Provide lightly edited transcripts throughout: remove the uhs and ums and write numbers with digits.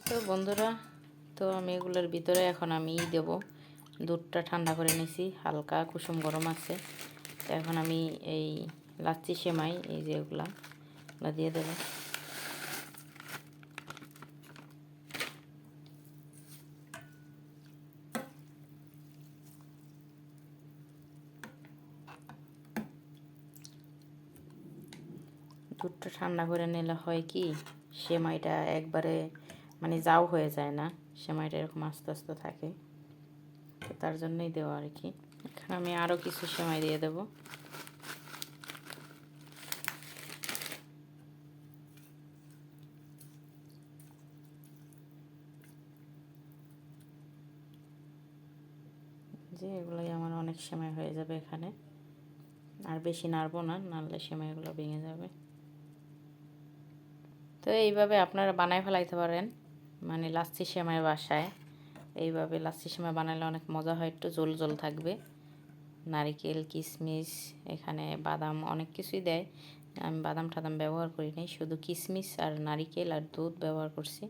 তো বন্ধুরা, তো আমি এগুলোর ভিতরে এখন আমি দেব। দুধটা ঠান্ডা করে নিয়েছি, হালকা কুসুম গরম আছে। তো এখন আমি এই লাচ্ছি সেমাই এই যে এগুলা দিয়ে দেবো। দুধটা ঠান্ডা করে নিলে হয় কি, সেমাইটা একবারে মানে জাউ হয়ে যায় না, সেমাইটা এরকম আস্তে আস্তে থাকে। তো তার জন্যই দেওয়া আর কি। এখানে আমি আরও কিছু সেমাই দিয়ে দেবো। যে এগুলোই আমার অনেক সেমাই হয়ে যাবে এখানে। আর বেশি নাড়বো না, নাড়লে সেমাইগুলো ভেঙে যাবে। তো এইভাবে আপনারা বানায় ফেলাইতে পারেন, মানে লাচ্ছি সেমাই বাসায়। এইভাবে লাচ্ছি সেমাই বানালে অনেক মজা হয়, একটু ঝোল ঝোল থাকবে। নারিকেল, কিশমিশ, এখানে বাদাম অনেক কিছুই দেয়। আমি বাদাম টাদাম ব্যবহার করি নাই, শুধু কিশমিশ আর নারিকেল আর দুধ ব্যবহার করছি,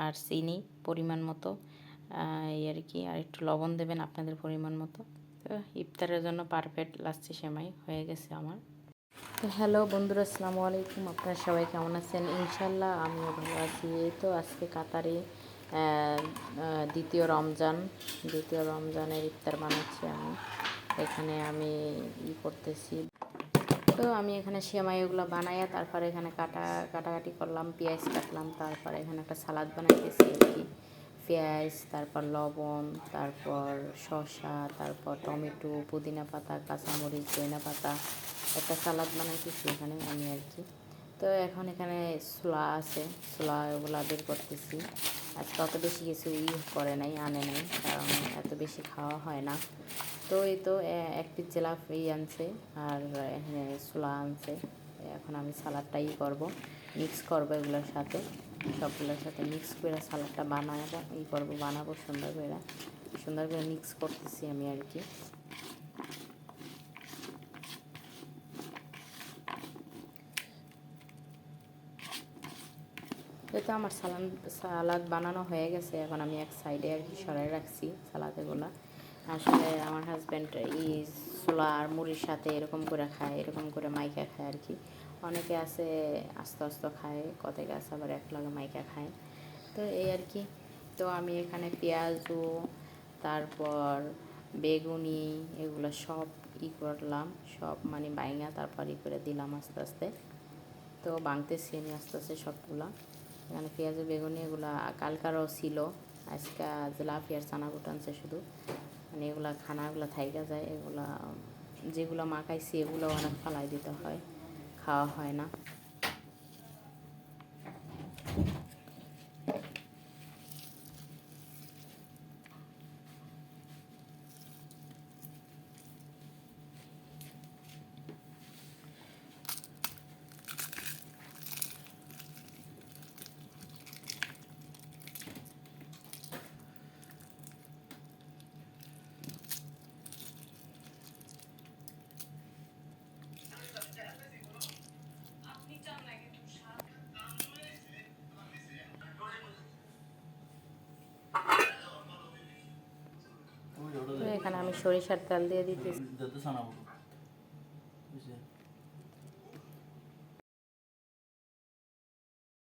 আর চিনি পরিমাণ মতো, এই আর কি। আর একটু লবণ দেবেন আপনাদের পরিমাণ মতো। তো ইফতারের জন্য পারফেক্ট লাচ্ছি সেমাই হয়ে গেছে আমার। তো হ্যালো বন্ধুরা, আসসালামু আলাইকুম। আপনারা সবাই কেমন আছেন? ইনশাল্লাহ আমিও ভালো আছি। এই তো আজকে কাতারে দ্বিতীয় রমজানের ইফতার বানাচ্ছি আমি। এখানে আমি করতেছি। তো আমি এখানে সেমাই এগুলো বানাইয়া তারপরে এখানে কাটাকাটি করলাম, পেঁয়াজ কাটলাম, তারপরে এখানে একটা সালাদ বানাইতেছি আর কি। পেঁয়াজ, তারপর লবণ, তারপর শসা, তারপর টমেটো, পুদিনা পাতা, কাঁচামরিচ, ধনিয়া পাতা, একটা সালাদ বানাইতেছি এখানে আমি আর কি। তো এখন এখানে ছোলা আছে, ছোলা ওগুলা বের করতেছি। আজকে অত বেশি কিছু আনে নাই, কারণ এত বেশি খাওয়া হয় না। তো এই তো এক পিস জেলাপি আনছে, আর এখানে ছোলা আনছে। এখন আমি সালাডটাই করবো, মিক্স করবো এগুলোর সাথে, সবগুলোর সাথে মিক্স করে সালাডটা বানাবো সুন্দর করে মিক্স করতেছি আমি আর কি। তো আমার সালাদ বানানো হয়ে গেছে, এখন আমি এক সাইডে আর কি সরাই রাখছি সালাদেগুলো। আসলে আমার হাজব্যান্ড এই ছোলা আর মুড়ির সাথে এরকম করে খায়, এরকম করে মাইকা খায় আর কি। অনেকে আছে আস্তে আস্তে খায়, কতকে আছে আবার একলগে মাইকা খায়। তো এই আর কি। তো আমি এখানে পেঁয়াজু, তারপর বেগুনি, এগুলো সব করলাম, সব মানে বাইঙা তারপর করে দিলাম আস্তে আস্তে। তো বাংতেছি আমি আস্তে আস্তে সবগুলা। এখানে পেঁয়াজ বেগুনি এগুলা কালকারও ছিল, আজকে জিলাপি আর চানা আনছে শুধু। মানে এগুলা খানাগুলো থাইকা যায়, এগুলা যেগুলো মাখাইছি এগুলো অনেক ফালাই দিতে হয়, খাওয়া হয় না। এখানে আমি সরিষার তেল দিয়ে দিতেছি।